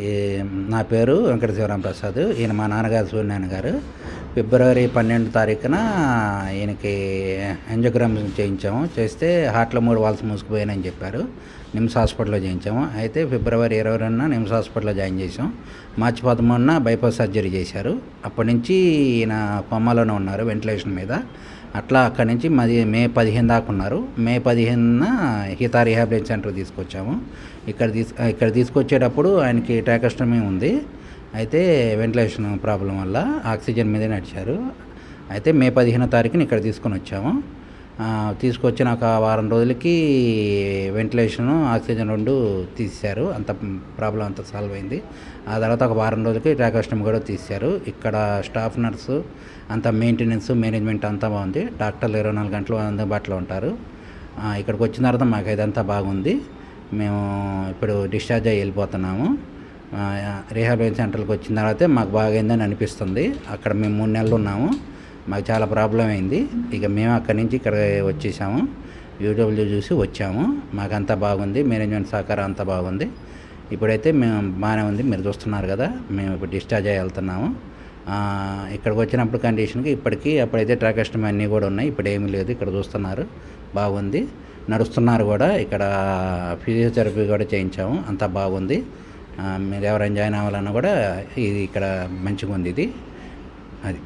ఈ నా పేరు వెంకట శివరాం ప్రసాద్. ఈయన మా నాన్నగారు సూర్యనారాయణ గారు. ఫిబ్రవరి 12 తారీఖున ఈయనకి యాంజియోగ్రామ్ చేయించాము. చేస్తే హార్ట్లో 3 వాల్స్ మూసుకుపోయాయని చెప్పారు. నిమ్స్ హాస్పిటల్లో చేయించాము. అయితే ఫిబ్రవరి 22న నిమ్స్ హాస్పిటల్లో జాయిన్ చేసాం. మార్చి 13న బైపాస్ సర్జరీ చేశారు. అప్పటి నుంచి ఈయన కొమ్మలోనే ఉన్నారు వెంటిలేషన్ మీద. అట్లా అక్కడి నుంచి మే 15 దాకా ఉన్నారు. మే 15న హితా రీహాబిలిటేషన్ సెంటర్ తీసుకొచ్చాము. ఇక్కడ తీసుకొచ్చేటప్పుడు ఆయనకి ట్రాకోస్టమీ ఉంది. అయితే వెంటిలేషన్ ప్రాబ్లం వల్ల ఆక్సిజన్ మీదే నడిచారు. అయితే మే 15వ తారీఖున ఇక్కడ తీసుకొని వచ్చాము. తీసుకొచ్చిన ఒక వారం రోజులకి వెంటిలేషను ఆక్సిజన్ 2 తీశారు. అంత ప్రాబ్లం అంతా సాల్వ్ అయింది. ఆ తర్వాత ఒక వారం రోజులకి ట్రాకోస్టమీ కూడా తీశారు. ఇక్కడ స్టాఫ్ నర్సు అంతా మెయింటెనెన్స్ మేనేజ్మెంట్ అంతా బాగుంది. డాక్టర్లు 24 గంటలు అందుబాటులో ఉంటారు. ఇక్కడికి వచ్చిన తర్వాత మాకు ఇదంతా బాగుంది. మేము ఇప్పుడు డిశ్చార్జ్ అయ్యి వెళ్ళిపోతున్నాము. రీహాబిలిటేషన్ సెంటర్కి వచ్చిన తర్వాతే మాకు బాగైందని అనిపిస్తుంది. అక్కడ మేము 3 నెలలు ఉన్నాము. మాకు చాలా ప్రాబ్లం అయింది. ఇక మేము అక్కడి నుంచి ఇక్కడ వచ్చేసాము. యూట్యూబ్లో చూసి వచ్చాము. మాకంతా బాగుంది. మేనేజ్మెంట్ సహకారం అంతా బాగుంది. ఇప్పుడైతే మేము బాగానే ఉంది. మీరు చూస్తున్నారు కదా, మేము ఇప్పుడు డిశ్చార్జ్ అయ్యి వెళ్తున్నాము. ఇక్కడికి వచ్చినప్పుడు కండిషన్కి ఇప్పటికీ అప్పుడైతే ట్రాకోస్టమీ అన్నీ కూడా ఉన్నాయి. ఇప్పుడు ఏమీ లేదు. ఇక్కడ చూస్తున్నారు, బాగుంది. నడుస్తున్నారు కూడా. ఇక్కడ ఫిజియోథెరపీ కూడా చేయించాము. అంతా బాగుంది. మీరు ఎవరైనా జాయిన్ అవ్వాలన్నా కూడా ఇది ఇక్కడ మంచిగా ఉంది. ఇది అది